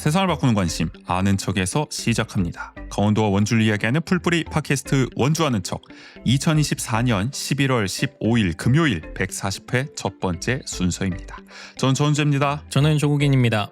세상을 바꾸는 관심 아는 척에서 시작합니다. 강원도와 원주를 이야기하는 풀뿌리 팟캐스트 원주 아는 척 2024년 11월 15일 금요일 140회 첫 번째 순서입니다. 저는 전주입니다. 저는 조국인입니다.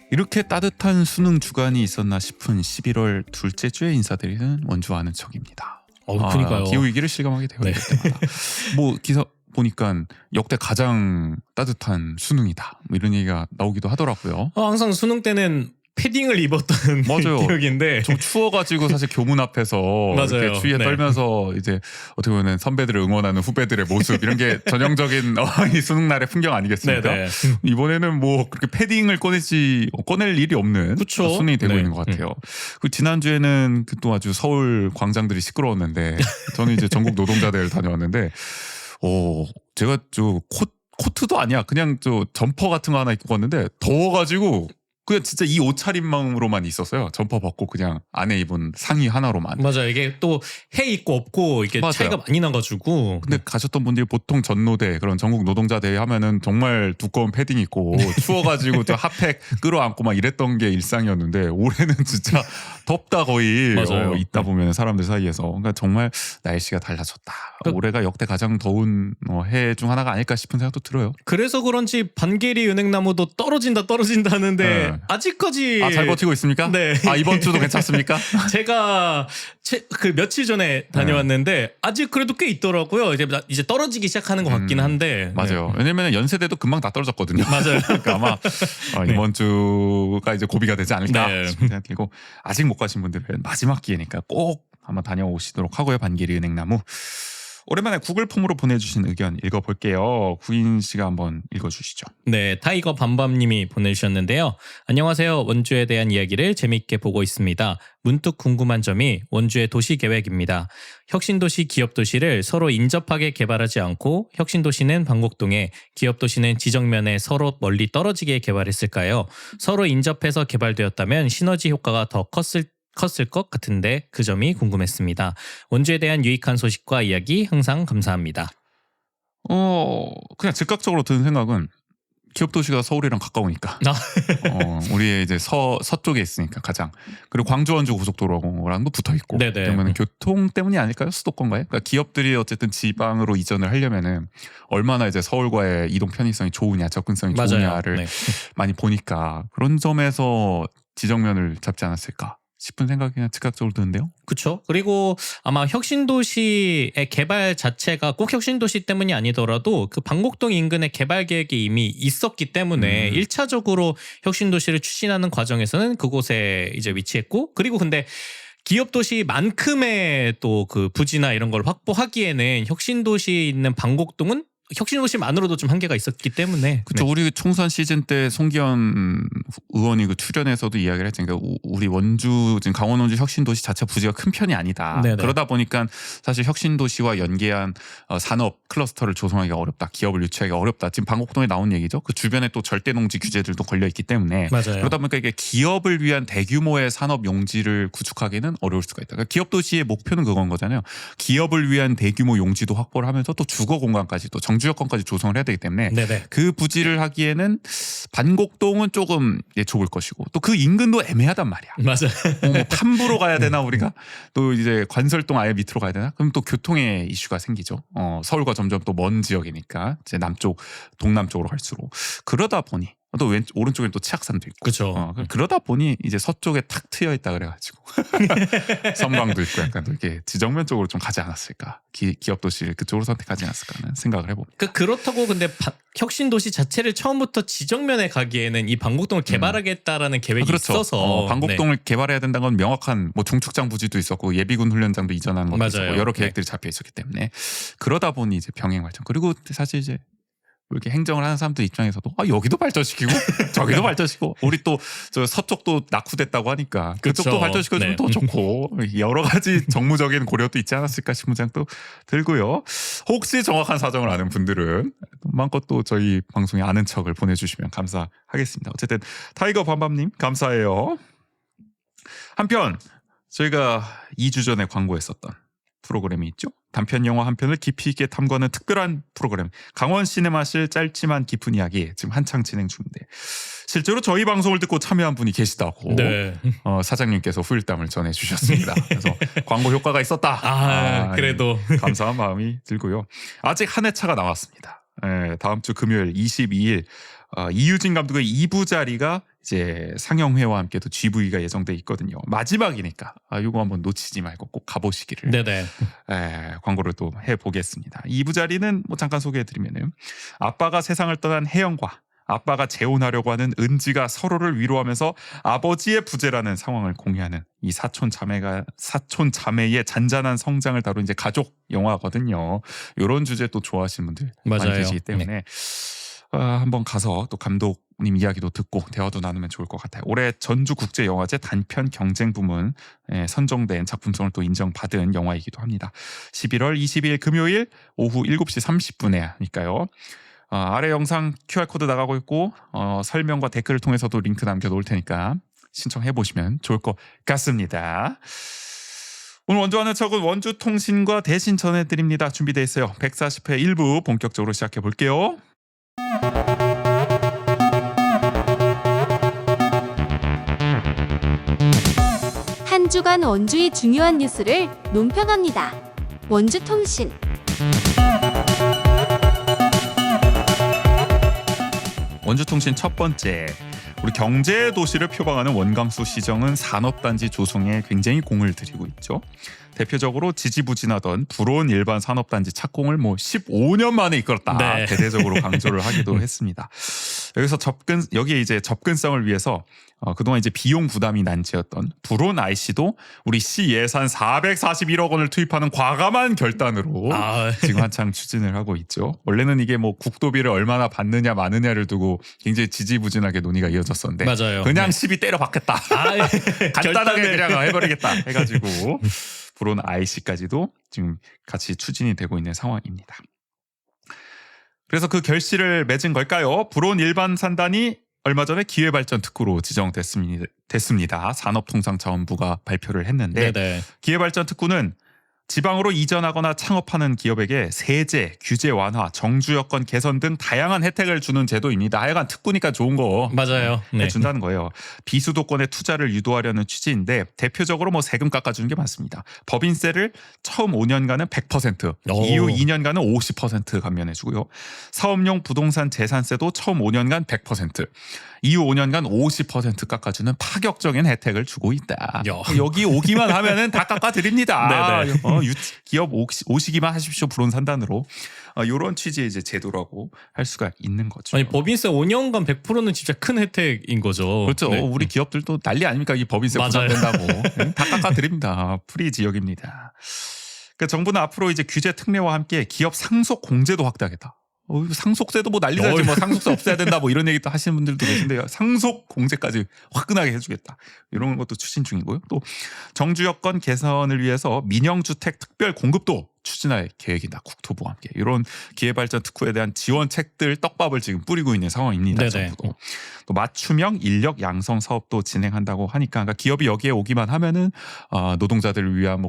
이렇게 따뜻한 수능 주간이 있었나 싶은 11월 둘째 주에 인사드리는 원주 아는 척입니다. 그러니까요. 기후위기를 실감하게 되어 있을 때마다 뭐 기사 보니까 역대 가장 따뜻한 수능이다 뭐 이런 얘기가 나오기도 하더라고요. 항상 수능 때는 패딩을 입었던 맞아요. 기억인데 좀 추워가지고 사실 교문 앞에서 맞아요. 이렇게 추위에 네. 떨면서 이제 어떻게 보면 선배들을 응원하는 후배들의 모습 이런 게 전형적인 이 수능 날의 풍경 아니겠습니까? 네네. 이번에는 뭐 그렇게 패딩을 꺼낼 일이 없는 그쵸? 수능이 되고 네. 있는 것 같아요. 그 지난주에는 또 아주 서울 광장들이 시끄러웠는데 저는 이제 전국 노동자대회를 다녀왔는데 제가 코트도 아니야 그냥 점퍼 같은 거 하나 입고 왔는데 더워가지고 그냥 진짜 이 옷차림만으로만 있었어요. 점퍼 벗고 그냥 안에 입은 상의 하나로만. 맞아요. 이게 또 해 있고 없고 이게 맞아요. 차이가 많이 나가지고. 근데 가셨던 분들이 보통 전노대 그런 전국 노동자 대회 하면은 정말 두꺼운 패딩 입고 추워가지고 저 핫팩 끌어안고 막 이랬던 게 일상이었는데 올해는 진짜 덥다 거의 맞아요. 있다 보면 사람들 사이에서 그러니까 정말 날씨가 달라졌다. 올해가 역대 가장 더운 해 중 하나가 아닐까 싶은 생각도 들어요. 그래서 그런지 반개리 은행나무도 떨어진다 하는데 네. 아직까지 잘 버티고 있습니까? 네. 이번 주도 괜찮습니까? 제가 그 며칠 전에 다녀왔는데 아직 그래도 꽤 있더라고요. 이제 떨어지기 시작하는 것 같긴 한데. 맞아요. 왜냐면 연세대도 금방 다 떨어졌거든요. 맞아요. 그러니까 아마 이번 주가 이제 고비가 되지 않을까 네. 싶은 생각이 들고 아직 못 가신 분들은 마지막 기회니까 꼭 한번 다녀오시도록 하고요. 반기리 은행나무. 오랜만에 구글 폼으로 보내주신 의견 읽어볼게요. 구인 씨가 한번 읽어주시죠. 네, 타이거 밤밤님이 보내주셨는데요. 안녕하세요. 원주에 대한 이야기를 재미있게 보고 있습니다. 문득 궁금한 점이 원주의 도시계획입니다. 혁신도시, 기업도시를 서로 인접하게 개발하지 않고 혁신도시는 방곡동에, 기업도시는 지정면에 서로 멀리 떨어지게 개발했을까요? 서로 인접해서 개발되었다면 시너지 효과가 더 컸을 것 같은데 그 점이 궁금했습니다. 원주에 대한 유익한 소식과 이야기 항상 감사합니다. 그냥 즉각적으로 드는 생각은 기업 도시가 서울이랑 가까우니까. 우리의 이제 서쪽에 있으니까 가장. 그리고 광주 원주 고속도로랑도 붙어 있고. 네네. 그러면 교통 때문이 아닐까요? 수도권가에? 그러니까 기업들이 어쨌든 지방으로 이전을 하려면은 얼마나 이제 서울과의 이동 편의성이 좋으냐, 접근성이 맞아요. 좋으냐를 네. 많이 보니까 그런 점에서 지정면을 잡지 않았을까 싶은 생각이 그냥 즉각적으로 드는데요. 그렇죠. 그리고 아마 혁신도시의 개발 자체가 꼭 혁신도시 때문이 아니더라도 그 방곡동 인근의 개발 계획이 이미 있었기 때문에 1차적으로 혁신도시를 추진하는 과정에서는 그곳에 이제 위치했고, 그리고 근데 기업도시만큼의 또 그 부지나 이런 걸 확보하기에는 혁신도시에 있는 방곡동은 혁신도시만으로도 좀 한계가 있었기 때문에. 그렇죠. 네. 우리 총선 시즌 때 송기현 의원이 그 출연에서도 이야기를 했죠. 그러니까 우리 원주 지금 강원 원주 혁신도시 자체 부지가 큰 편이 아니다. 네네. 그러다 보니까 사실 혁신도시와 연계한 산업 클러스터를 조성하기가 어렵다. 기업을 유치하기가 어렵다. 지금 방곡동에 나온 얘기죠. 그 주변에 또 절대농지 규제들도 걸려 있기 때문에 맞아요. 그러다 보니까 이게 기업을 위한 대규모의 산업 용지를 구축하기는 어려울 수가 있다. 그러니까 기업 도시의 목표는 그건 거잖아요. 기업을 위한 대규모 용지도 확보를 하면서 또 주거 공간까지 또 정주여건까지 조성을 해야 되기 때문에 네네. 그 부지를 하기에는 반곡동은 조금 좁을 것이고 또 그 인근도 애매하단 말이야. 맞아요. 뭐 탐부로 가야 되나 우리가 또 이제 관설동 아예 밑으로 가야 되나? 그럼 또 교통의 이슈가 생기죠. 서울과 점점 또 먼 지역이니까 이제 남쪽 동남쪽으로 갈수록 그러다 보니 또 오른쪽엔 또 치악산도 있고. 그렇죠. 그러다 보니 이제 서쪽에 탁 트여 있다 그래가지고 섬광도 있고 약간 또 이렇게 지정면 쪽으로 좀 가지 않았을까. 기업 도시를 그쪽으로 선택하지 않았을까 하는 생각을 해봅니다. 그렇다고 근데 혁신도시 자체를 처음부터 지정면에 가기에는 이 방곡동을 개발하겠다라는 계획이 그렇죠. 있어서 방곡동을 개발해야 된다는 건 명확한 뭐 중축장 부지도 있었고 예비군 훈련장도 이전하는 것도 맞아요. 있었고 여러 네. 계획들이 잡혀 있었기 때문에 그러다 보니 이제 병행 발전 그리고 사실 이제 이렇게 행정을 하는 사람들 입장에서도 여기도 발전시키고 저기도 발전시키고 우리 또 저 서쪽도 낙후됐다고 하니까 그쪽도 그쵸. 발전시켜주면 네. 더 좋고 여러 가지 정무적인 고려도 있지 않았을까 싶은 생각도 들고요. 혹시 정확한 사정을 아는 분들은 마음껏 또 저희 방송에 아는 척을 보내주시면 감사하겠습니다. 어쨌든 타이거 밤밤님 감사해요. 한편 저희가 2주 전에 광고했었던 프로그램이 있죠. 단편 영화 한 편을 깊이 있게 탐구하는 특별한 프로그램 강원 시네마실 짧지만 깊은 이야기 지금 한창 진행 중인데 실제로 저희 방송을 듣고 참여한 분이 계시다고 네. 사장님께서 후일담을 전해주셨습니다. 그래서 광고 효과가 있었다. 그래도 감사한 마음이 들고요. 아직 한 회차가 남았습니다. 다음 주 금요일 22일 이유진 감독의 2부 자리가 이제 상영회와 함께 또 GV가 예정돼 있거든요. 마지막이니까 이거 한번 놓치지 말고 꼭 가보시기를 네네. 광고를 또 해보겠습니다. 2부 자리는 뭐 잠깐 소개해드리면은 아빠가 세상을 떠난 혜영과 아빠가 재혼하려고 하는 은지가 서로를 위로하면서 아버지의 부재라는 상황을 공유하는 이 사촌 자매의 잔잔한 성장을 다룬 이제 가족 영화거든요. 이런 주제 또 좋아하시는 분들 맞아요. 많이 계시기 때문에 네. 한번 가서 또 감독님 이야기도 듣고 대화도 나누면 좋을 것 같아요. 올해 전주국제영화제 단편 경쟁 부문 선정된 작품성을 또 인정받은 영화이기도 합니다. 11월 22일 금요일 오후 7시 30분에 하니까요. 아래 영상 QR코드 나가고 있고 설명과 댓글을 통해서도 링크 남겨놓을 테니까 신청해보시면 좋을 것 같습니다. 오늘 원주하는 척은 원주통신과 대신 전해드립니다. 준비되어 있어요. 140회 1부 본격적으로 시작해볼게요. 한 주간 원주의 중요한 뉴스를 논평합니다. 원주통신. 원주통신 첫 번째, 우리 경제 도시를 표방하는 원광수 시정은 산업단지 조성에 굉장히 공을 들이고 있죠. 대표적으로 지지부진하던 불온 일반 산업단지 착공을 15년 만에 이끌었다. 네. 대대적으로 강조를 하기도 했습니다. 여기서 여기에 이제 접근성을 위해서 그동안 이제 비용 부담이 난제였던 불온 IC도 우리 시 예산 441억 원을 투입하는 과감한 결단으로 지금 한창 추진을 하고 있죠. 원래는 이게 국도비를 얼마나 받느냐 마느냐를 두고 굉장히 지지부진하게 논의가 이어졌었는데 맞아요. 그냥 10이 때려 박겠다. 간단하게 그냥 해버리겠다 해가지고 불온 IC까지도 지금 같이 추진이 되고 있는 상황입니다. 그래서 그 결실을 맺은 걸까요? 불온 일반 산단이 얼마 전에 기회발전 특구로 지정됐습니다. 산업통상자원부가 발표를 했는데 네네. 기회발전 특구는 지방으로 이전하거나 창업하는 기업에게 세제, 규제 완화, 정주 여건 개선 등 다양한 혜택을 주는 제도입니다. 하여간 특구니까 좋은 거 맞아요. 네. 해준다는 거예요. 비수도권의 투자를 유도하려는 취지인데 대표적으로 세금 깎아주는 게 많습니다. 법인세를 처음 5년간은 100%, 이후 2년간은 50% 감면해주고요. 사업용 부동산 재산세도 처음 5년간 100%, 이후 5년간 50% 깎아주는 파격적인 혜택을 주고 있다. 여기 오기만 하면은 다 깎아드립니다. 기업 오시기만 하십시오. 불온 산단으로. 이런 취지의 이제 제도라고 할 수가 있는 거죠. 아니 법인세 5년간 100%는 진짜 큰 혜택인 거죠. 그렇죠. 네. 우리 기업들도 난리 아닙니까? 이 법인세 맞아요. 부담된다고. 다 깎아드립니다. 프리 지역입니다. 그러니까 정부는 앞으로 이제 규제 특례와 함께 기업 상속 공제도 확대하겠다. 상속세도 난리나지 상속세 없애야 된다 이런 얘기도 하시는 분들도 계신데요. 상속 공제까지 화끈하게 해주겠다. 이런 것도 추진 중이고요. 또 정주 여건 개선을 위해서 민영주택 특별 공급도 추진할 계획이다. 국토부와 함께 이런 기회발전 특구에 대한 지원책들 떡밥을 지금 뿌리고 있는 상황입니다. 네네. 정부도. 또 맞춤형 인력 양성 사업도 진행한다고 하니까 그러니까 기업이 여기에 오기만 하면은 노동자들을 위한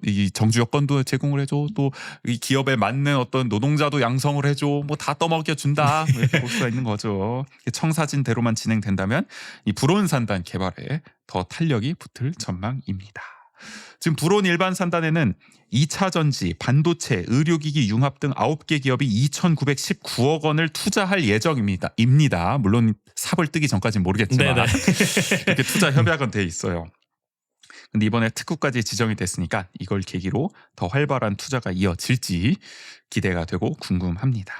이 정주 여건도 제공을 해줘. 또 이 기업에 맞는 어떤 노동자도 양성을 해줘. 다 떠먹여 준다. 이렇게 볼 수가 있는 거죠. 청사진대로만 진행된다면 이 불온 산단 개발에 더 탄력이 붙을 전망입니다. 지금 불온 일반 산단에는 2차 전지, 반도체, 의료기기 융합 등 9개 기업이 2,919억 원을 투자할 예정입니다. 물론 삽을 뜨기 전까지는 모르겠지만 이렇게 투자 협약은 돼 있어요. 근데 이번에 특구까지 지정이 됐으니까 이걸 계기로 더 활발한 투자가 이어질지 기대가 되고 궁금합니다.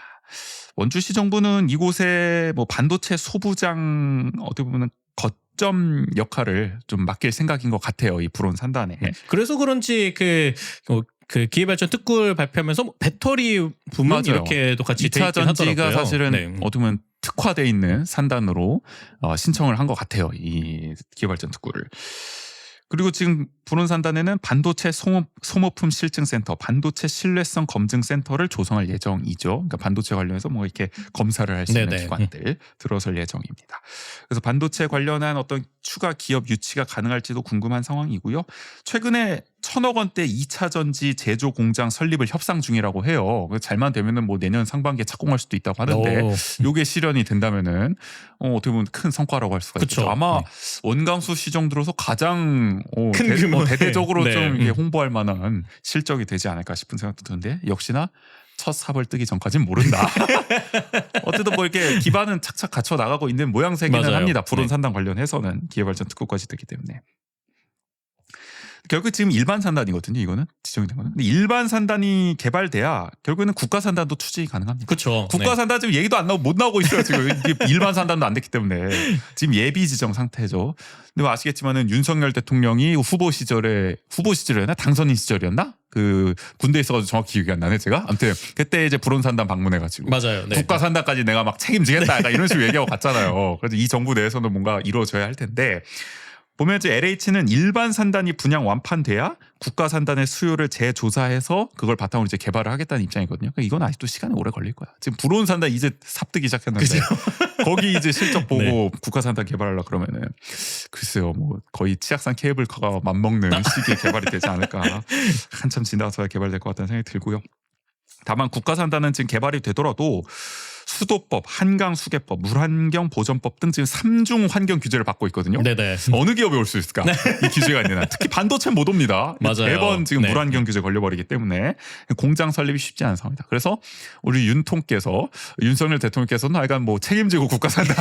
원주시 정부는 이곳에 반도체 소부장 어떻게 보면 거점 역할을 좀 맡길 생각인 것 같아요. 이 불온 산단에. 그래서 그런지 그 기회발전 특구를 발표하면서 배터리 부문 맞아요. 이렇게도 같이 돼 2차 있긴 전지가 하더라고요. 사실은 네. 어떻게 보면 특화돼 있는 산단으로 신청을 한 것 같아요. 이 기회발전 특구를. 그리고 지금 부론산단에는 반도체 소모품 실증센터, 반도체 신뢰성 검증센터를 조성할 예정이죠. 그러니까 반도체 관련해서 뭐 이렇게 검사를 할 수 있는 네네. 기관들 들어설 예정입니다. 그래서 반도체 관련한 어떤 추가 기업 유치가 가능할지도 궁금한 상황이고요. 최근에 1,000억 원대 2차 전지 제조 공장 설립을 협상 중이라고 해요. 잘만 되면은 뭐 내년 상반기에 착공할 수도 있다고 하는데 오. 요게 실현이 된다면은 어떻게 보면 큰 성과라고 할 수가 그쵸. 있죠. 아마 네. 원강수 시정 들어서 가장 큰 규모의. 대대적으로 네. 좀 이게 홍보할 만한 실적이 되지 않을까 싶은 생각도 드는데 역시나 첫 삽을 뜨기 전까지는 모른다. 어쨌든 뭐 이렇게 기반은 착착 갖춰 나가고 있는 모양새기는 맞아요. 합니다. 부론 네. 산단 관련해서는 기회발전 특구까지 되기 때문에. 결국 지금 일반 산단이거든요. 이거는 지정이 된 거는. 근데 일반 산단이 개발돼야 결국에는 국가 산단도 추진이 가능합니다. 그렇죠. 국가 산단 지금 얘기도 안 나오고 못 나오고 있어요. 지금 이게 일반 산단도 안 됐기 때문에 지금 예비 지정 상태죠. 근데 뭐 아시겠지만은 윤석열 대통령이 후보 시절이었나 당선인 시절이었나 그 군대에 있어가지고 정확히 기억이 안 나네 제가. 아무튼 그때 이제 부론 산단 방문해가지고 맞아요. 네. 국가 산단까지 내가 막 책임지겠다 약간 이런 식으로 얘기하고 갔잖아요. 그래서 이 정부 내에서는 뭔가 이루어져야 할 텐데. 보면 이제 LH는 일반 산단이 분양 완판돼야 국가 산단의 수요를 재조사해서 그걸 바탕으로 이제 개발을 하겠다는 입장이거든요. 그러니까 이건 아직도 시간이 오래 걸릴 거야. 지금 부론 산단 이제 삽뜨기 시작했는데 거기 이제 실적 보고 네. 국가 산단 개발하려 그러면은 글쎄요, 뭐 거의 치악산 케이블카가 맞먹는 시기에 개발이 되지 않을까. 한참 지나서야 개발될 것 같다는 생각이 들고요. 다만 국가 산단은 지금 개발이 되더라도 수도법, 한강수계법, 물환경보전법 등 지금 3중 환경 규제를 받고 있거든요. 네네. 어느 기업에 올 수 있을까? 이 규제가 있는 한. 특히 반도체는 못 옵니다. 맞아요. 매번 지금 네. 물환경 규제 걸려버리기 때문에 공장 설립이 쉽지 않은 상황이다. 그래서 우리 윤석열 대통령께서는 약간 뭐 책임지고 국가산단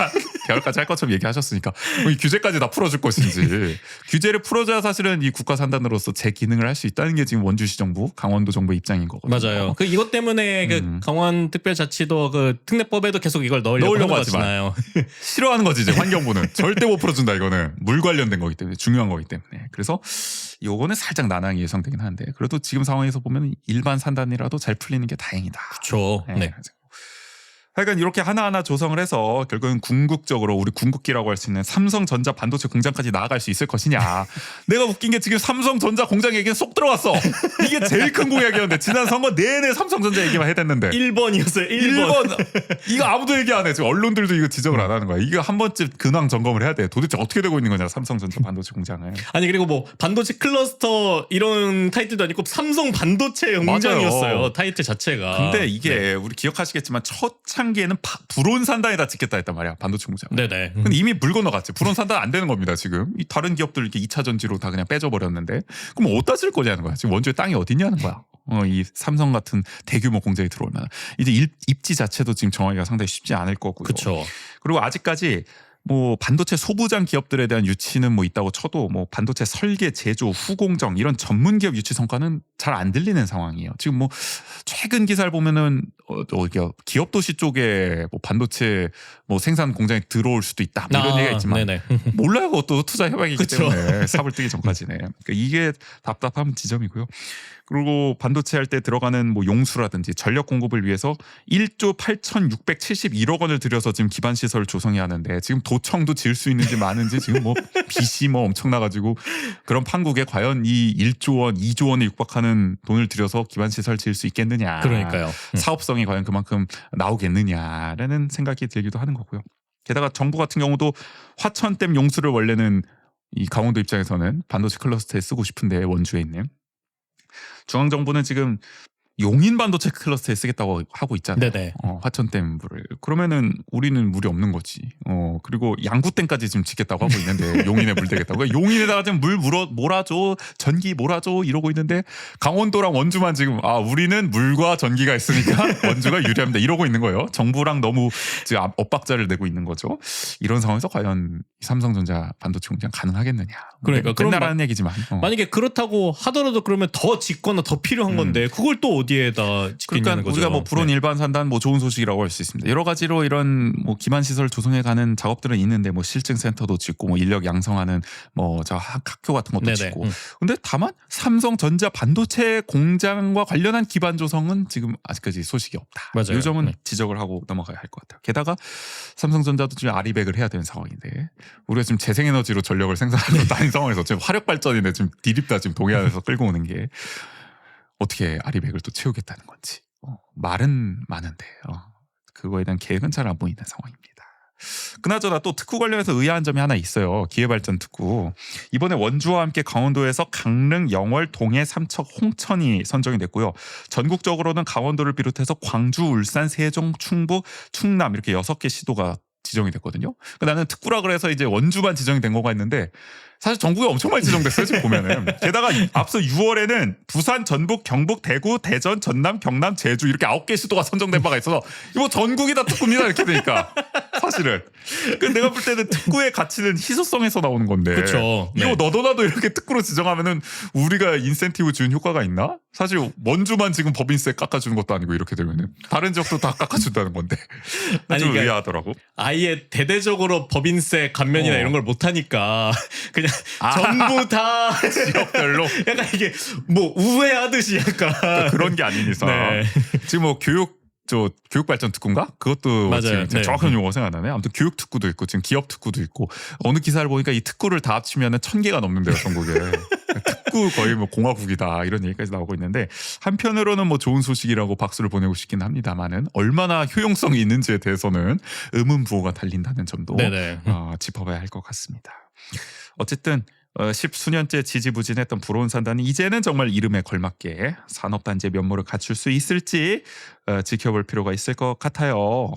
개발까지 할 것처럼 얘기하셨으니까 이 규제까지 다 풀어줄 것인지 규제를 풀어줘야 사실은 이 국가산단으로서 제 기능을 할 수 있다는 게 지금 원주시 정부, 강원도 정부 입장인 거거든요. 맞아요. 그 이것 때문에 그 강원특별자치도 그 특례법에도 계속 이걸 넣으려고 하는 거잖아요. 싫어하는 거지 이제 환경부는 절대 못 풀어준다. 이거는 물 관련된 거기 때문에 중요한 거기 때문에. 그래서 요거는 살짝 난항이 예상되긴 하는데 그래도 지금 상황에서 보면 일반 산단이라도 잘 풀리는 게 다행이다. 그렇죠. 네. 하여간 이렇게 하나하나 조성을 해서 결국은 궁극적으로 우리 궁극기라고 할 수 있는 삼성전자 반도체 공장까지 나아갈 수 있을 것이냐. 내가 웃긴 게 지금 삼성전자 공장 얘기는 쏙 들어갔어. 이게 제일 큰 공약이었는데 지난 선거 내내 삼성전자 얘기만 해댔는데 1번이었어요. 1번. 이거 아무도 얘기 안 해. 지금 언론들도 이거 지적을 안 하는 거야. 이거 한 번쯤 근황 점검을 해야 돼. 도대체 어떻게 되고 있는 거냐 삼성전자 반도체 공장을. 아니 그리고 뭐 반도체 클러스터 이런 타이틀도 아니고 삼성 반도체 공장이었어요. 맞아요. 타이틀 자체가. 근데 이게 우리 기억하시겠지만 첫 창기에는 부론 산단에다 짓겠다 했단 말이야. 반도체 공장. 네네. 근데 이미 물 건너갔지. 부론 산단 안 되는 겁니다. 지금 이 다른 기업들 이렇게 2차 전지로 다 그냥 빼줘버렸는데 그럼 어디다 쓸 거냐는 거야. 지금 원주에 땅이 어디냐는 거야. 이 삼성 같은 대규모 공장이 들어오면 이제 입지 자체도 지금 정하기가 상당히 쉽지 않을 거고요. 그렇죠. 그리고 아직까지 뭐 반도체 소부장 기업들에 대한 유치는 뭐 있다고 쳐도 뭐 반도체 설계, 제조, 후공정 이런 전문 기업 유치 성과는 잘 안 들리는 상황이에요. 지금 뭐 최근 기사를 보면은 기업 도시 쪽에 뭐 반도체 뭐 생산 공장이 들어올 수도 있다. 뭐 이런 얘기가 있지만 네네. 몰라요. 그것도 투자 협약이기 그쵸. 때문에 삽을 뜨기 전까지네. 그러니까 이게 답답한 지점이고요. 그리고 반도체 할 때 들어가는 뭐 용수라든지 전력 공급을 위해서 1조 8,671억 원을 들여서 지금 기반 시설을 조성해야 하는데 지금 도청도 지을 수 있는지 많은지 지금 뭐 빚이 뭐 엄청나가지고 그런 판국에 과연 이 1조 원, 2조 원에 육박하는 돈을 들여서 기반 시설 지을 수 있겠느냐. 그러니까요. 사업성이 과연 그만큼 나오겠느냐라는 생각이 들기도 하는 거고요. 게다가 정부 같은 경우도 화천댐 용수를 원래는 이 강원도 입장에서는 반도체 클러스터에 쓰고 싶은데 원주에 있는 중앙정부는 지금 용인 반도체 클러스터에 쓰겠다고 하고 있잖아요. 네네. 화천댐 물을. 그러면은 우리는 물이 없는 거지. 그리고 양구댐까지 지금 짓겠다고 하고 있는데 용인에 물 되겠다고. 용인에다가 지금 물 몰아줘, 전기 몰아줘 이러고 있는데 강원도랑 원주만 지금 우리는 물과 전기가 있으니까 원주가 유리합니다. 이러고 있는 거예요. 정부랑 너무 지금 엇박자를 내고 있는 거죠. 이런 상황에서 과연 삼성전자 반도체 공장 가능하겠느냐. 그러니까 맨날 하는 얘기지만. 만약에 그렇다고 하더라도 그러면 더 짓거나 더 필요한 건데 그걸 또 어디에다 찍히는 그러니까 거죠? 우리가 뭐 불온 네. 일반 산다는 뭐 좋은 소식이라고 할 수 있습니다. 여러 가지로 이런 뭐 기반 시설 조성해 가는 작업들은 있는데 뭐 실증 센터도 짓고 뭐 인력 양성하는 뭐 저 학교 같은 것도 네네. 짓고. 근데 다만 삼성전자 반도체 공장과 관련한 기반 조성은 지금 아직까지 소식이 없다. 맞아요. 이 점은 네. 지적을 하고 넘어가야 할 것 같아요. 게다가 삼성전자도 지금 아리백을 해야 되는 상황인데 우리가 지금 재생에너지로 전력을 생산하고 다닌 상황에서 지금 화력 발전인데 지금 디립다 지금 동해안에서 끌고 오는 게 어떻게 아리백을 또 채우겠다는 건지 말은 많은데 그거에 대한 계획은 잘 안 보이는 상황입니다. 그나저나 또 특구 관련해서 의아한 점이 하나 있어요. 기회발전 특구. 이번에 원주와 함께 강원도에서 강릉, 영월, 동해, 삼척, 홍천이 선정이 됐고요. 전국적으로는 강원도를 비롯해서 광주, 울산, 세종, 충북, 충남 이렇게 6개 시도가 지정이 됐거든요. 나는 특구라 그래서 이제 원주만 지정이 된 거가 있는데 사실 전국에 엄청 많이 지정됐어요. 지금 보면은. 게다가 앞서 6월에는 부산, 전북, 경북, 대구, 대전, 전남, 경남, 제주 이렇게 9개 시도가 선정된 바가 있어서 이거 전국이 다 특구입니다. 이렇게 되니까 사실은. 내가 볼 때는 특구의 가치는 희소성에서 나오는 건데. 그쵸. 네. 이거 너도 나도 이렇게 특구로 지정하면은 우리가 인센티브 주는 효과가 있나? 사실 원주만 지금 법인세 깎아주는 것도 아니고 이렇게 되면은 다른 지역도 다 깎아준다는 건데. 아니, 좀 그러니까 의아하더라고. 아예 대대적으로 법인세 감면이나 이런 걸 못하니까 그냥 아. 전부 다 지역별로 약간 이게 뭐 우회하듯이 약간 그런 게 아닌 이상 네. 지금 뭐 교육발전 특구인가? 그것도 맞아요. 지금 네. 정확한 용어가 생각나네. 아무튼 교육 특구도 있고 지금 기업 특구도 있고 어느 기사를 보니까 이 특구를 다 합치면은 1000개가 넘는데요, 전국에. 특구 거의 뭐 공화국이다 이런 얘기까지 나오고 있는데 한편으로는 뭐 좋은 소식이라고 박수를 보내고 싶긴 합니다만은 얼마나 효용성이 있는지에 대해서는 의문부호가 달린다는 점도 네네. 짚어봐야 할 것 같습니다. 어쨌든 10수년째 지지부진했던 불온 산단이 이제는 정말 이름에 걸맞게 산업단지의 면모를 갖출 수 있을지 지켜볼 필요가 있을 것 같아요.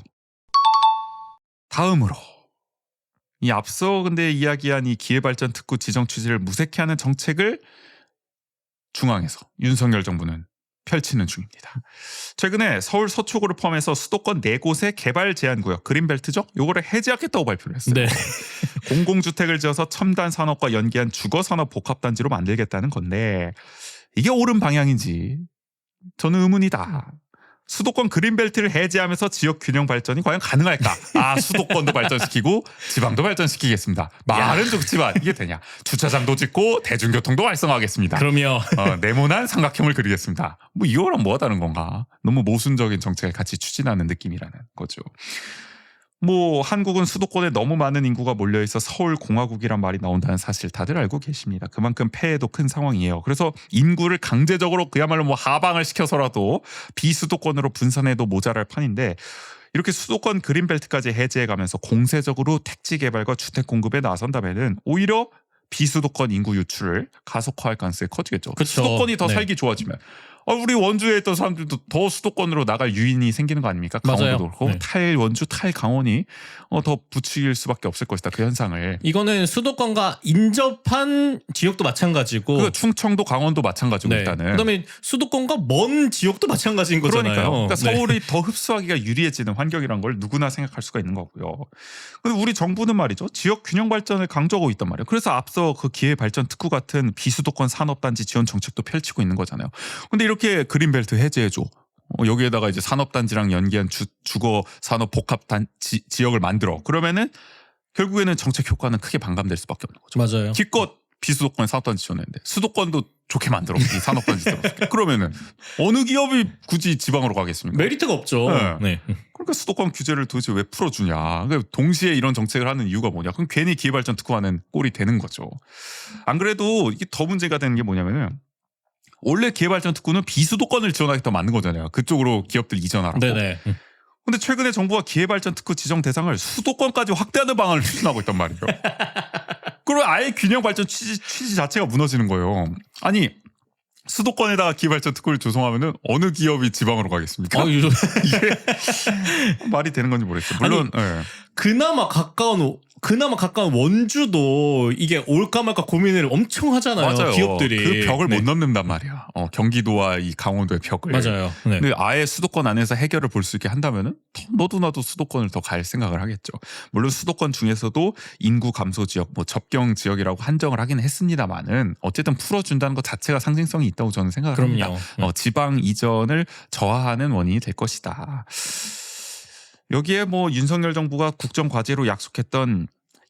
다음으로 이 앞서 근데 이야기한 이 기회발전 특구 지정 취지를 무색해하는 정책을 중앙에서 윤석열 정부는 펼치는 중입니다. 최근에 서울 서초구를 포함해서 수도권 4곳의 개발 제한구역 그린벨트죠? 요거를 해제하겠다고 발표를 했어요. 네. 공공주택을 지어서 첨단 산업과 연계한 주거산업 복합단지로 만들겠다는 건데 이게 옳은 방향인지 저는 의문이다. 수도권 그린벨트를 해제하면서 지역 균형 발전이 과연 가능할까? 수도권도 발전시키고 지방도 발전시키겠습니다. 말은 좋지만 이게 되냐? 주차장도 짓고 대중교통도 활성화하겠습니다. 그럼요. 네모난 삼각형을 그리겠습니다. 뭐 이거랑 뭐가 다른 건가? 너무 모순적인 정책을 같이 추진하는 느낌이라는 거죠. 뭐 한국은 수도권에 너무 많은 인구가 몰려있어 서울공화국이란 말이 나온다는 사실 다들 알고 계십니다. 그만큼 폐해도 큰 상황이에요. 그래서 인구를 강제적으로 그야말로 뭐 하방을 시켜서라도 비수도권으로 분산해도 모자랄 판인데 이렇게 수도권 그린벨트까지 해제해가면서 공세적으로 택지 개발과 주택 공급에 나선다면은 오히려 비수도권 인구 유출을 가속화할 가능성이 커지겠죠. 그쵸. 수도권이 더 네. 살기 좋아지면 우리 원주에 있던 사람들도 더 수도권으로 나갈 유인이 생기는 거 아닙니까? 강원도도 맞아요. 그렇고 네. 원주 탈 강원이 더 부추길 수밖에 없을 것이다. 그 현상을. 이거는 수도권과 인접한 지역도 마찬가지고 그 충청도 강원도 마찬가지고 네. 일단은. 그다음에 수도권과 먼 지역도 마찬가지인 거잖아요. 그러니까요. 그러니까 네. 서울이 더 흡수하기가 유리해지는 환경이란 걸 누구나 생각할 수가 있는 거고요. 근데 우리 정부는 말이죠. 지역 균형 발전을 강조하고 있단 말이에요. 그래서 앞서 그 기회 발전 특구 같은 비수도권 산업단지 지원 정책도 펼치고 있는 거잖아요. 근데 이렇게 그린벨트 해제해줘. 여기에다가 이제 산업단지랑 연계한 주거 산업 복합 지역을 만들어. 그러면은 결국에는 정책 효과는 크게 반감될 수밖에 없는 거죠. 맞아요. 기껏 비수도권 산업단지 지원했는데 수도권도 좋게 만들어. 이 산업단지 들어줄게. 그러면은 어느 기업이 굳이 지방으로 가겠습니까? 메리트가 없죠. 네. 네. 그러니까 수도권 규제를 도대체 왜 풀어주냐. 그러니까 동시에 이런 정책을 하는 이유가 뭐냐. 그럼 괜히 기회발전 특구하는 꼴이 되는 거죠. 안 그래도 이게 더 문제가 되는 게 뭐냐면은 원래 기회발전 특구는 비수도권을 지원하겠다 맞는 거잖아요. 그쪽으로 기업들 이전하라고. 네네. 근데 최근에 정부가 기회발전 특구 지정 대상을 수도권까지 확대하는 방안을 추진하고 있단 말이에요. 그럼 아예 균형 발전 취지 자체가 무너지는 거예요. 아니 수도권에다가 기회발전 특구를 조성하면은 어느 기업이 지방으로 가겠습니까? 이게 말이 되는 건지 모르겠어요. 물론 아니, 그나마 가까운 그나마 가까운 원주도 이게 올까 말까 고민을 엄청 하잖아요. 맞아요. 기업들이. 그 벽을 네. 못 넘는단 말이야. 경기도와 이 강원도의 벽을. 맞아요. 네. 근데 아예 수도권 안에서 해결을 볼 수 있게 한다면은 너도 나도 수도권을 더 갈 생각을 하겠죠. 물론 수도권 중에서도 인구 감소 지역, 뭐 접경 지역이라고 한정을 하긴 했습니다만은 어쨌든 풀어준다는 것 자체가 상징성이 있다고 저는 생각을 합니다. 그럼요. 지방 이전을 저하하는 원인이 될 것이다. 여기에 뭐 윤석열 정부가 국정 과제로 약속했던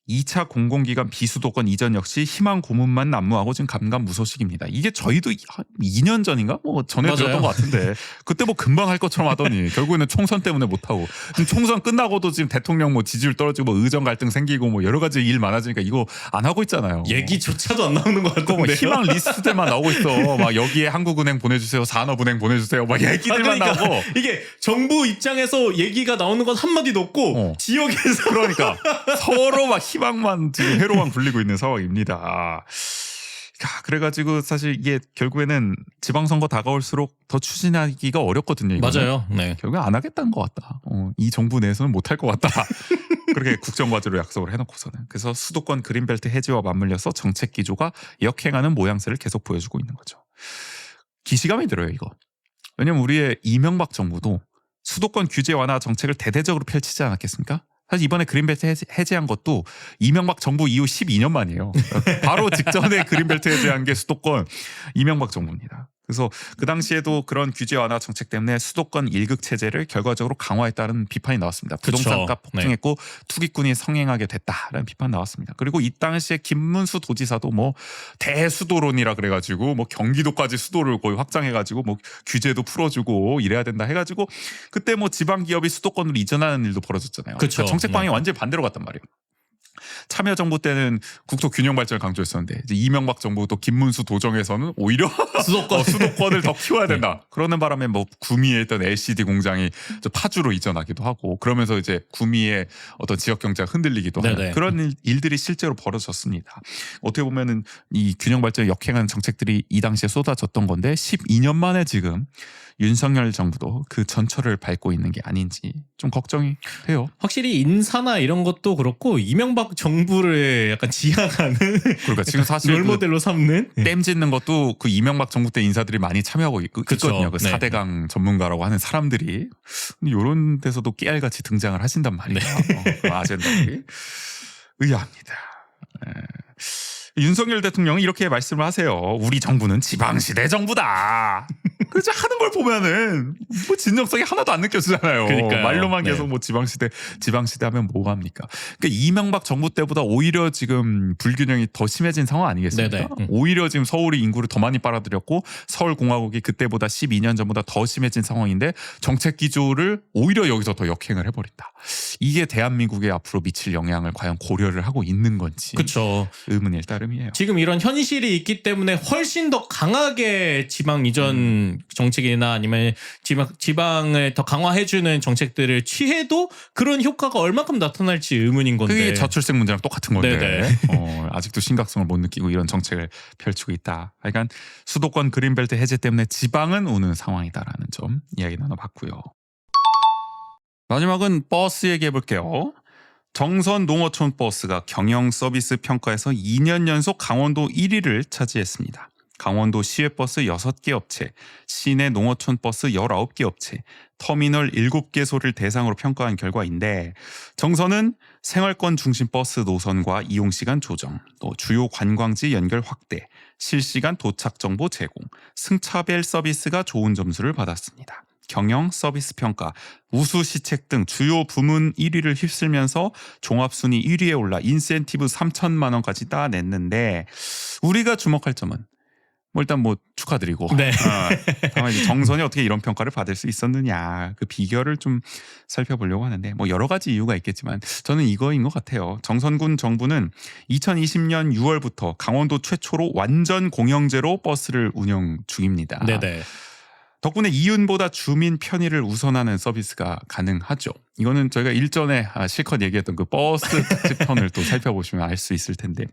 2차 공공기관 비수도권 이전 역시 희망 고문만 난무하고 지금 감감무소식입니다. 이게 저희도 한 2년 전인가 뭐 전에 맞아요. 들었던 것 같은데 그때 뭐 금방 할 것처럼 하더니 결국에는 총선 때문에 못하고 지금 총선 끝나고도 지금 대통령 뭐 지지율 떨어지고 뭐 의정 갈등 생기고 뭐 여러 가지 일 많아지니까 이거 안 하고 있잖아요. 얘기조차도 안 나오는 것 뭐 같은데. 희망 리스트들만 나오고 있어. 막 여기에 한국은행 보내주세요, 산업은행 보내주세요. 막 얘기들만 나오고. 이게 정부 입장에서 얘기가 나오는 건 한마디도 없고 지역에서 그러니까 서로 막 희망만 지금 회로만 굴리고 있는 상황입니다. 그래가지고 사실 이게 결국에는 지방선거 다가올수록 더 추진하기가 어렵거든요. 이거는. 맞아요. 네. 결국에 안 하겠다는 것 같다. 이 정부 내에서는 못할 것 같다. 그렇게 국정과제로 약속을 해놓고서는. 그래서 수도권 그린벨트 해제와 맞물려서 정책 기조가 역행하는 모양새를 계속 보여주고 있는 거죠. 기시감이 들어요, 이거. 왜냐면 우리의 이명박 정부도 수도권 규제 완화 정책을 대대적으로 펼치지 않았겠습니까? 사실 이번에 그린벨트 해제한 것도 이명박 정부 이후 12년 만이에요. 바로 직전에 그린벨트 해제한 게 수도권 이명박 정부입니다. 그래서 그 당시에도 그런 규제 완화 정책 때문에 수도권 일극 체제를 결과적으로 강화했다는 비판이 나왔습니다. 부동산값 폭등했고 투기꾼이 성행하게 됐다라는 비판 나왔습니다. 그리고 이 당시에 김문수 도지사도 뭐 대수도론이라 그래가지고 뭐 경기도까지 수도를 거의 확장해가지고 뭐 규제도 풀어주고 이래야 된다 해가지고 그때 뭐 지방 기업이 수도권으로 이전하는 일도 벌어졌잖아요. 그쵸. 그러니까 정책 방향이 완전히 반대로 갔단 말이에요. 참여정부 때는 국토 균형 발전을 강조했었는데 이제 이명박 정부 또 김문수 도정에서는 오히려 수도권을 더 키워야 된다. 그러는 바람에 뭐 구미에 있던 LCD 공장이 파주로 이전하기도 하고 그러면서 이제 구미의 어떤 지역 경제가 흔들리기도 하는 그런 일들이 실제로 벌어졌습니다. 어떻게 보면은 이 균형 발전을 역행하는 정책들이 이 당시에 쏟아졌던 건데 12년 만에 지금 윤석열 정부도 그 전철을 밟고 있는 게 아닌지 좀 걱정이 돼요. 확실히 인사나 이런 것도 그렇고 이명박 정부를 약간 지향하는 그러니까 지금 사실 롤모델로 삼는 댐 짓는 것도 그 이명박 정부 때 인사들이 많이 참여하고 있거든요. 그 4대강 전문가라고 하는 사람들이 이런 데서도 깨알같이 등장을 하신단 말이에요. 그 아젠다들이 의아합니다. 윤석열 대통령은 이렇게 말씀을 하세요. 우리 정부는 지방시대 정부다. 그래서 하는 걸 보면은 뭐 진정성이 하나도 안 느껴지잖아요. 그러니까요. 말로만 계속 뭐 지방시대 하면 뭐가 합니까? 그러니까 이명박 정부 때보다 오히려 지금 불균형이 더 심해진 상황 아니겠습니까? 오히려 지금 서울이 인구를 더 많이 빨아들였고 서울공화국이 그때보다 12년 전보다 더 심해진 상황인데 정책 기조를 오히려 여기서 더 역행을 해버린다. 이게 대한민국에 앞으로 미칠 영향을 과연 고려를 하고 있는 건지 그렇죠. 의문일 따름이에요. 지금 이런 현실이 있기 때문에 훨씬 더 강하게 지방 이전 정책이나 아니면 지방을 더 강화해주는 정책들을 취해도 그런 효과가 얼마큼 나타날지 의문인 건데. 그게 저출생 문제랑 똑같은 건데 네네. 아직도 심각성을 못 느끼고 이런 정책을 펼치고 있다. 그러니까 수도권 그린벨트 해제 때문에 지방은 우는 상황이다라는 점 이야기 나눠봤고요. 마지막은 버스 얘기해볼게요. 정선 농어촌 버스가 경영 서비스 평가에서 2년 연속 강원도 1위를 차지했습니다. 강원도 시외버스 6개 업체, 시내 농어촌 버스 19개 업체, 터미널 7개소를 대상으로 평가한 결과인데 정선은 생활권 중심 버스 노선과 이용시간 조정, 또 주요 관광지 연결 확대, 실시간 도착 정보 제공, 승차별 서비스가 좋은 점수를 받았습니다. 경영 서비스 평가, 우수 시책 등 주요 부문 1위를 휩쓸면서 종합순위 1위에 올라 인센티브 3천만 원까지 따냈는데 우리가 주목할 점은 뭐 일단 뭐 축하드리고 다만 이제 정선이 어떻게 이런 평가를 받을 수 있었느냐 그 비결을 좀 살펴보려고 하는데 뭐 여러 가지 이유가 있겠지만 저는 이거인 것 같아요. 정선군 정부는 2020년 6월부터 강원도 최초로 완전 공영제로 버스를 운영 중입니다. 네네. 덕분에 이윤보다 주민 편의를 우선하는 서비스가 가능하죠. 이거는 저희가 일전에 실컷 얘기했던 그 버스 특집편을 또 살펴보시면 알 수 있을 텐데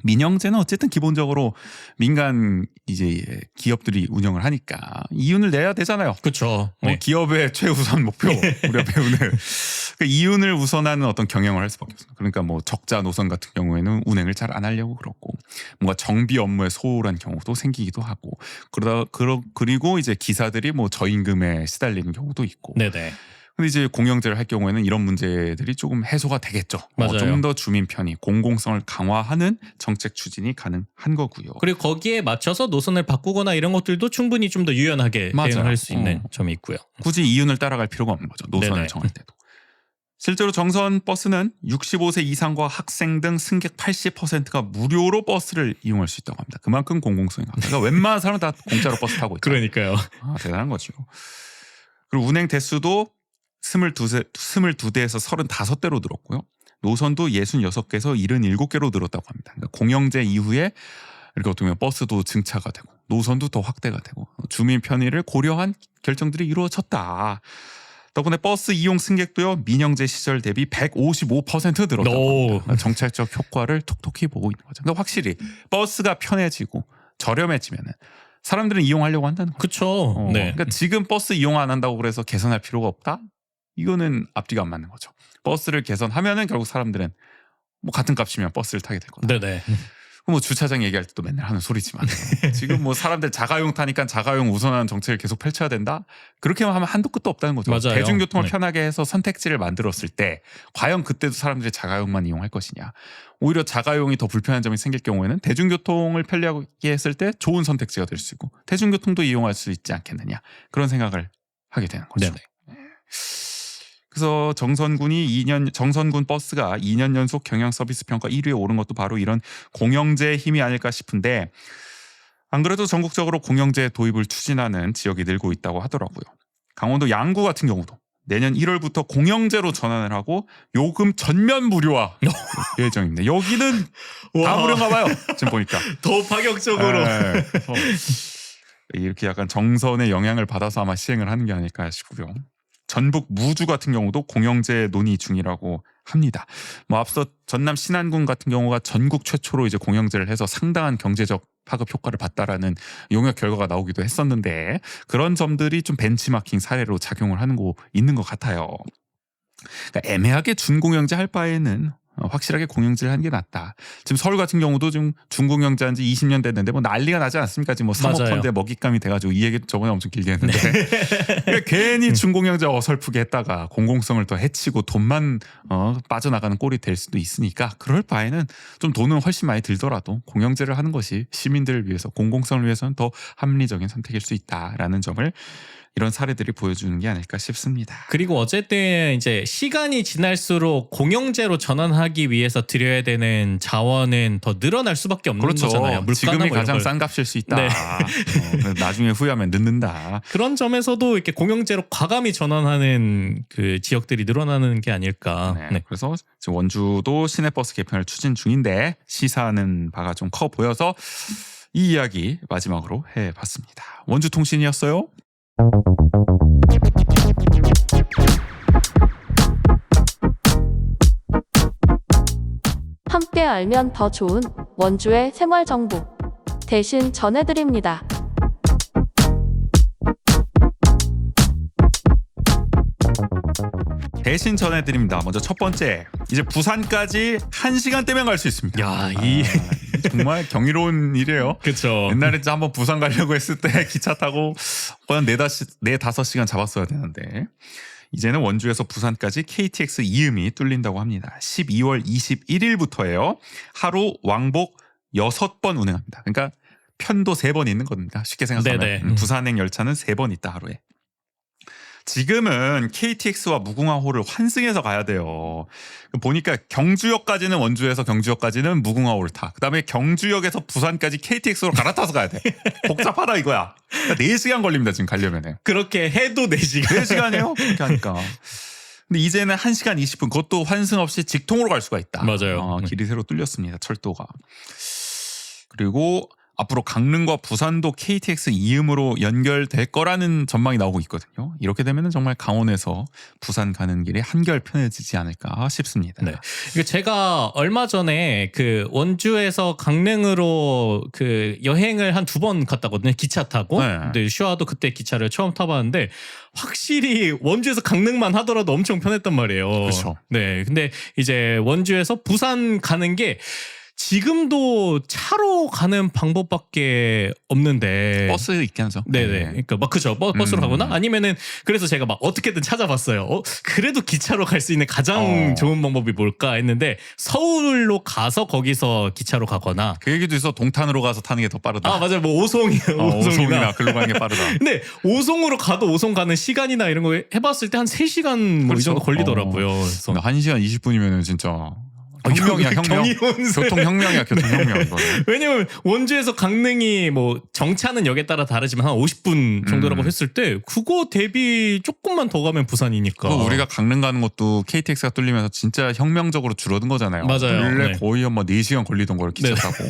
민영제는 어쨌든 기본적으로 민간 이제 기업들이 운영을 하니까 이윤을 내야 되잖아요. 그렇죠. 기업의 최우선 목표 우리가 배우는 그러니까 이윤을 우선하는 어떤 경영을 할 수밖에 없습니다. 그러니까 뭐 적자 노선 같은 경우에는 운행을 잘 안 하려고 그렇고 뭔가 정비 업무에 소홀한 경우도 생기기도 하고 그리고 이제 기사들이 뭐 저임금에 시달리는 경우도 있고. 네네. 근데 이제 공영제를 할 경우에는 이런 문제들이 조금 해소가 되겠죠. 맞아요. 좀 더 주민 편의, 공공성을 강화하는 정책 추진이 가능한 거고요. 그리고 거기에 맞춰서 노선을 바꾸거나 이런 것들도 충분히 좀 더 유연하게 맞아요. 대응할 수 있는 점이 있고요. 굳이 이윤을 따라갈 필요가 없는 거죠. 노선을 네네. 정할 때도. 실제로 정선 버스는 65세 이상과 학생 등 승객 80%가 무료로 버스를 이용할 수 있다고 합니다. 그만큼 공공성이 강합니다. 그러니까 웬만한 사람은 다 공짜로 버스 타고 있다. 그러니까요. 대단한 거죠. 그리고 운행 대수도 22대에서 35대로 늘었고요. 노선도 66개에서 77개로 늘었다고 합니다. 그러니까 공영제 이후에 이렇게 어떻게 보면 버스도 증차가 되고 노선도 더 확대가 되고 주민 편의를 고려한 결정들이 이루어졌다. 덕분에 버스 이용 승객도요 민영제 시절 대비 155% 늘었다고 합니다. 그러니까 정책적 효과를 톡톡히 보고 있는 거죠. 그러니까 확실히 버스가 편해지고 저렴해지면은 사람들은 이용하려고 한다는 거죠. 그렇죠. 네. 그러니까 지금 버스 이용 안 한다고 그래서 개선할 필요가 없다? 이거는 앞뒤가 안 맞는 거죠. 버스를 개선하면은 결국 사람들은 뭐 같은 값이면 버스를 타게 될 거다. 네네. 뭐 주차장 얘기할 때도 맨날 하는 소리지만 지금 뭐 사람들 자가용 타니까 자가용 우선하는 정책을 계속 펼쳐야 된다? 그렇게만 하면 한도 끝도 없다는 거죠. 맞아요. 대중교통을 네. 편하게 해서 선택지를 만들었을 때 과연 그때도 사람들이 자가용만 이용할 것이냐. 오히려 자가용이 더 불편한 점이 생길 경우에는 대중교통을 편리하게 했을 때 좋은 선택지가 될 수 있고 대중교통도 이용할 수 있지 않겠느냐. 그런 생각을 하게 되는 거죠. 네네. 그래서 정선군 버스가 2년 연속 경영 서비스 평가 1위에 오른 것도 바로 이런 공영제의 힘이 아닐까 싶은데 안 그래도 전국적으로 공영제 도입을 추진하는 지역이 늘고 있다고 하더라고요. 강원도 양구 같은 경우도 내년 1월부터 공영제로 전환을 하고 요금 전면 무료화 예정입니다. 여기는 다 무료인가 봐요. 지금 보니까. 더 파격적으로. 네. 그래서 이렇게 약간 정선의 영향을 받아서 아마 시행을 하는 게 아닐까 싶고요. 전북 무주 같은 경우도 공영제 논의 중이라고 합니다. 뭐 앞서 전남 신안군 같은 경우가 전국 최초로 이제 공영제를 해서 상당한 경제적 파급 효과를 봤다라는 용역 결과가 나오기도 했었는데 그런 점들이 좀 벤치마킹 사례로 작용을 하는 거 있는 것 같아요. 그러니까 애매하게 준공영제 할 바에는 확실하게 공영제를 하는 게 낫다. 지금 서울 같은 경우도 지금 준공영제 한 지 20년 됐는데 뭐 난리가 나지 않습니까? 지금 뭐 3억 건대 먹잇감이 돼가지고 이 얘기 저번에 엄청 길게 했는데 그러니까 괜히 준공영제 어설프게 했다가 공공성을 더 해치고 돈만 빠져나가는 꼴이 될 수도 있으니까 그럴 바에는 좀 돈은 훨씬 많이 들더라도 공영제를 하는 것이 시민들을 위해서 공공성을 위해서는 더 합리적인 선택일 수 있다라는 점을 이런 사례들이 보여주는 게 아닐까 싶습니다. 그리고 어쨌든 이제 시간이 지날수록 공영제로 전환하기 위해서 들여야 되는 자원은 더 늘어날 수밖에 없는 그렇죠. 거잖아요. 물가나 지금이 뭐 이런 가장 걸. 싼 값일 수 있다. 네. 나중에 후회하면 늦는다. 그런 점에서도 이렇게 공영제로 과감히 전환하는 그 지역들이 늘어나는 게 아닐까. 네. 그래서 지금 원주도 시내버스 개편을 추진 중인데 시사하는 바가 좀 커 보여서 이 이야기 마지막으로 해봤습니다. 원주통신이었어요. 함께 알면 더 좋은 원주의 생활 정보 대신 전해드립니다. 대신 전해드립니다. 먼저 첫 번째, 이제 부산까지 1시간대면 갈 수 있습니다. 야, 정말 경이로운 일이에요. 그렇죠. 옛날에 진짜 한번 부산 가려고 했을 때 기차 타고 한 4-5시간 잡았어야 되는데 이제는 원주에서 부산까지 KTX 이음이 뚫린다고 합니다. 12월 21일부터예요. 하루 왕복 6번 운행합니다. 그러니까 편도 3번 있는 겁니다. 쉽게 생각하면. 네네. 부산행 열차는 3번 있다 하루에. 지금은 KTX와 무궁화호를 환승해서 가야 돼요. 보니까 경주역까지는 원주에서 경주역까지는 무궁화호를 타. 그다음에 경주역에서 부산까지 KTX로 갈아타서 가야 돼. 복잡하다 이거야. 그러니까 4시간 걸립니다 지금 가려면. 그렇게 해도 4시간. 4시간이에요? 그렇게 하니까. 근데 이제는 1시간 20분 그것도 환승 없이 직통으로 갈 수가 있다. 맞아요. 길이 새로 뚫렸습니다. 철도가. 그리고 앞으로 강릉과 부산도 KTX 이음으로 연결될 거라는 전망이 나오고 있거든요. 이렇게 되면 정말 강원에서 부산 가는 길이 한결 편해지지 않을까 싶습니다. 네. 제가 얼마 전에 그 원주에서 강릉으로 그 여행을 한 2번 갔다거든요. 기차 타고. 네. 근데 슈아도 그때 기차를 처음 타봤는데 확실히 원주에서 강릉만 하더라도 엄청 편했단 말이에요. 그렇죠. 네. 근데 이제 원주에서 부산 가는 게 지금도 차로 가는 방법밖에 없는데 버스 있긴 하죠. 네네. 그러니까 막 그죠. 버스로 가거나 아니면은 그래서 제가 막 어떻게든 찾아봤어요. 그래도 기차로 갈 수 있는 가장 좋은 방법이 뭘까 했는데 서울로 가서 거기서 기차로 가거나. 그 얘기도 있어. 동탄으로 가서 타는 게 더 빠르다. 아 맞아요. 뭐 오송이나 오송이나 글로 가는 게 빠르다. 근데 오송으로 가도 오송 가는 시간이나 이런 거 해봤을 때 한 3시간 뭐 이 그렇죠. 정도 걸리더라고요. 그래서 1시간 20분이면 진짜 혁명이야, 혁명. 경이혼세. 교통혁명이야, 교통혁명. 이거는. 왜냐면 원주에서 강릉이 뭐 정차는 역에 따라 다르지만 한 50분 정도라고 했을 때 그거 대비 조금만 더 가면 부산이니까. 우리가 강릉 가는 것도 KTX가 뚫리면서 진짜 혁명적으로 줄어든 거잖아요. 맞아요. 원래 네. 거의 뭐 4시간 걸리던 걸 기차 네. 타고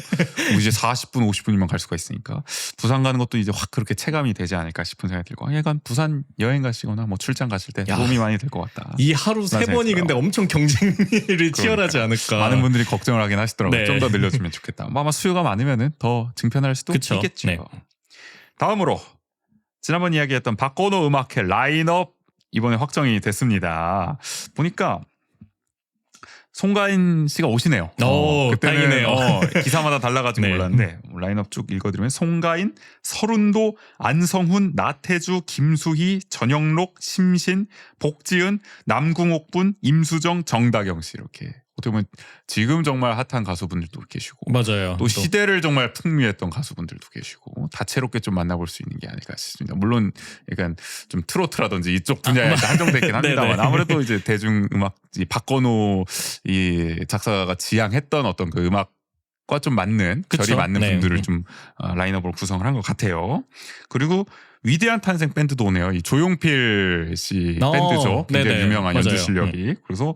이제 40분, 50분이면 갈 수가 있으니까 부산 가는 것도 이제 확 그렇게 체감이 되지 않을까 싶은 생각이 들고 약간 부산 여행 가시거나 뭐 출장 가실 때 야. 도움이 많이 될 것 같다. 이 하루 3번이 근데 엄청 경쟁률이 치열하지 않을까. 많은 분들이 걱정을 하긴 하시더라고요. 네. 좀 더 늘려주면 좋겠다. 아마 수요가 많으면은 더 증편할 수도 그쵸. 있겠죠. 네. 다음으로 지난번 이야기했던 박건호 음악회 라인업 이번에 확정이 됐습니다. 보니까 송가인 씨가 오시네요. 다행이네요. 기사마다 달라가지고 네. 몰랐는데 라인업 쭉 읽어드리면 송가인, 서른도, 안성훈, 나태주, 김수희, 전영록, 심신, 복지은, 남궁옥분, 임수정, 정다경 씨 이렇게 어떻게 보면 지금 정말 핫한 가수분들도 계시고 맞아요. 또 시대를 정말 풍미했던 가수분들도 계시고 다채롭게 좀 만나볼 수 있는 게 아닐까 싶습니다. 물론 약간 좀 트로트라든지 이쪽 분야에 한정돼 있긴 합니다만 네네. 아무래도 이제 대중음악 이 박건호 이 작사가 지향했던 어떤 그 음악과 좀 맞는 그쵸? 결이 맞는 네. 분들을 좀 라인업으로 구성을 한 것 같아요. 그리고 위대한 탄생 밴드도 오네요. 이 조용필 씨 밴드죠. 굉장히 네네. 유명한 맞아요. 연주 실력이. 그래서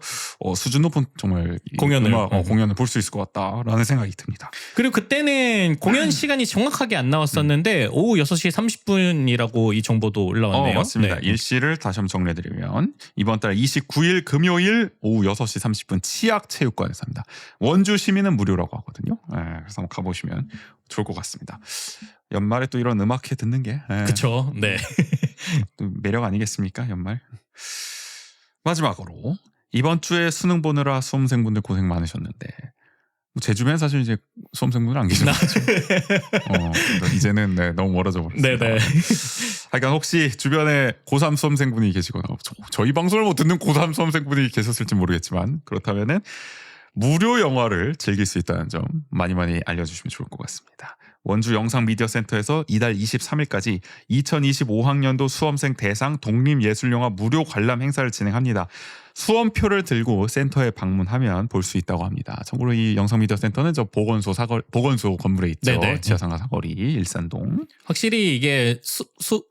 수준 높은 정말 이 공연을. 공연을 볼 수 있을 것 같다라는 생각이 듭니다. 그리고 그때는 공연 시간이 정확하게 안 나왔었는데 오후 6시 30분이라고 이 정보도 올라왔네요. 맞습니다. 네. 일시를 다시 한번 정리해드리면 이번 달 29일 금요일 오후 6시 30분 치악체육관에서 합니다. 원주 시민은 무료라고 하거든요. 네, 그래서 한번 가보시면 좋을 것 같습니다. 연말에 또 이런 음악회 듣는 게 그쵸. 네. 또 매력 아니겠습니까? 연말. 마지막으로 이번 주에 수능 보느라 수험생분들 고생 많으셨는데 제 주변 사실 이제 수험생분들 안 계시죠. 이제는 너무 멀어져 버렸습니다. 네네. 하여간 혹시 주변에 고3 수험생분이 계시거나 저희 방송을 못 듣는 고3 수험생분이 계셨을지 모르겠지만 그렇다면은 무료 영화를 즐길 수 있다는 점 많이 알려주시면 좋을 것 같습니다. 원주 영상미디어센터에서 이달 23일까지 2025학년도 수험생 대상 독립예술영화 무료 관람 행사를 진행합니다. 수험표를 들고 센터에 방문하면 볼 수 있다고 합니다. 참고로 이 영상미디어센터는 저 보건소 건물에 있죠. 네네. 지하상가 사거리 일산동. 확실히 이게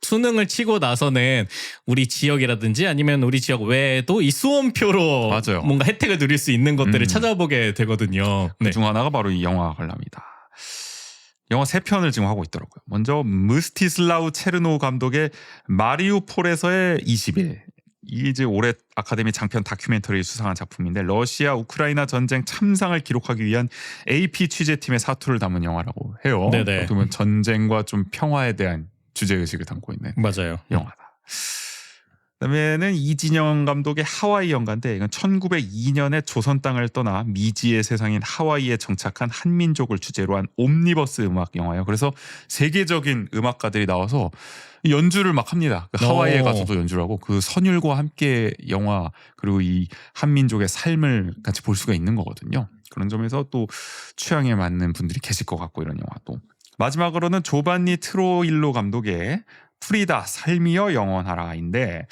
수능을 치고 나서는 우리 지역이라든지 아니면 우리 지역 외에도 이 수험표로 맞아요. 뭔가 혜택을 누릴 수 있는 것들을 찾아보게 되거든요. 네. 그중 하나가 바로 이 영화 관람이다. 영화 3편을 지금 하고 있더라고요. 먼저 무스티슬라우 체르노 감독의 마리우폴에서의 20일. 이게 이제 올해 아카데미 장편 다큐멘터리를 수상한 작품인데 러시아 우크라이나 전쟁 참상을 기록하기 위한 AP 취재팀의 사투를 담은 영화라고 해요. 네네. 어떻게 보면 전쟁과 좀 평화에 대한 주제의식을 담고 있는 맞아요. 영화다. 그다음에는 이진영 감독의 하와이 연가인데 이건 1902년에 조선 땅을 떠나 미지의 세상인 하와이에 정착한 한민족을 주제로 한 옴니버스 음악 영화예요. 그래서 세계적인 음악가들이 나와서 연주를 막 합니다. 그 하와이에 가서도 연주를 하고 그 선율과 함께 영화 그리고 이 한민족의 삶을 같이 볼 수가 있는 거거든요. 그런 점에서 또 취향에 맞는 분들이 계실 것 같고 이런 영화도. 마지막으로는 조반니 트로일로 감독의 프리다 삶이여 영원하라인데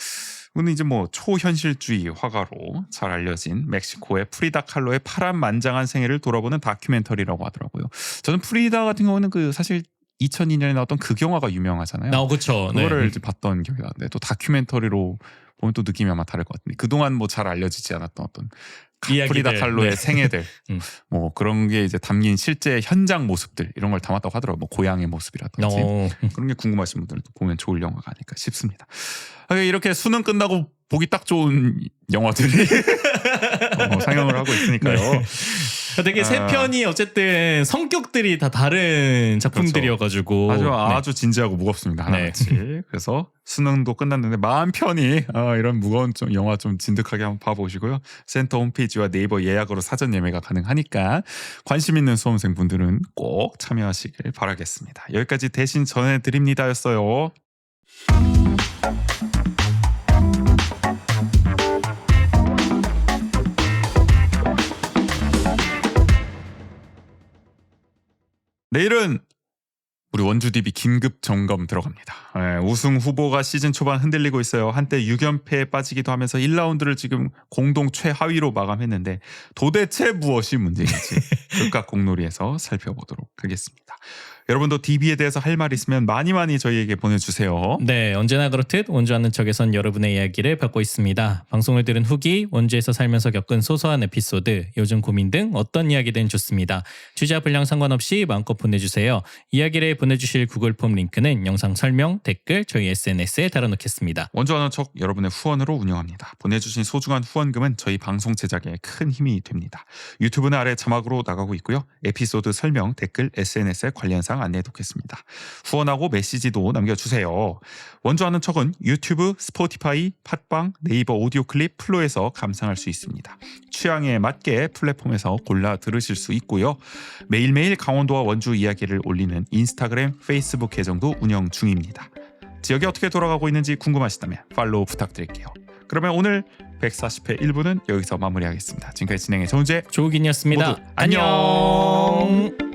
이거는 이제 뭐 초현실주의 화가로 잘 알려진 멕시코의 프리다 칼로의 파란만장한 생애를 돌아보는 다큐멘터리라고 하더라고요. 저는 프리다 같은 경우는 그 사실 2002년에 나왔던 그 영화가 유명하잖아요. 그렇죠. 그거를 이제 봤던 기억이 나는데 또 다큐멘터리로 보면 또 느낌이 아마 다를 것 같은데 그동안 뭐 잘 알려지지 않았던 어떤 이야기들, 프리다 칼로의 네. 생애들 뭐 그런 게 이제 담긴 실제 현장 모습들 이런 걸 담았다고 하더라고요. 뭐 고향의 모습이라든지 그런 게 궁금하신 분들도 보면 좋을 영화가 아닐까 싶습니다. 이렇게 수능 끝나고 보기 딱 좋은 영화들이 상영을 하고 있으니까요. 되게 세 편이 어쨌든 성격들이 다 다른 작품들이어가지고 아주 진지하고 무겁습니다. 하나같이. 그래서 수능도 끝났는데 마음 편히 이런 무거운 좀 영화 좀 진득하게 한번 봐보시고요. 센터 홈페이지와 네이버 예약으로 사전 예매가 가능하니까 관심 있는 수험생분들은 꼭 참여하시길 바라겠습니다. 여기까지 대신 전해드립니다였어요. 내일은 우리 원주 DB 긴급 점검 들어갑니다. 우승 후보가 시즌 초반 흔들리고 있어요. 한때 6연패에 빠지기도 하면서 1라운드를 지금 공동 최하위로 마감했는데 도대체 무엇이 문제인지 극각 공놀이에서 살펴보도록 하겠습니다. 여러분도 DB에 대해서 할 말 있으면 많이 저희에게 보내주세요. 네, 언제나 그렇듯 원주하는 척에선 여러분의 이야기를 받고 있습니다. 방송을 들은 후기, 원주에서 살면서 겪은 소소한 에피소드, 요즘 고민 등 어떤 이야기든 좋습니다. 주제와 분량 상관없이 마음껏 보내주세요. 이야기를 보내주실 구글 폼 링크는 영상 설명, 댓글, 저희 SNS에 달아놓겠습니다. 원주하는 척 여러분의 후원으로 운영합니다. 보내주신 소중한 후원금은 저희 방송 제작에 큰 힘이 됩니다. 유튜브는 아래 자막으로 나가고 있고요. 에피소드 설명, 댓글, SNS에 관련 사항 안내해두겠습니다. 후원하고 메시지도 남겨주세요. 원주하는 척은 유튜브, 스포티파이, 팟빵, 네이버 오디오 클립, 플로에서 감상할 수 있습니다. 취향에 맞게 플랫폼에서 골라 들으실 수 있고요. 매일매일 강원도와 원주 이야기를 올리는 인스타그램, 페이스북 계정도 운영 중입니다. 지역이 어떻게 돌아가고 있는지 궁금하시다면 팔로우 부탁드릴게요. 그러면 오늘 140회 1부는 여기서 마무리하겠습니다. 지금까지 진행의 정우재, 조우긴이었습니다. 모두 안녕.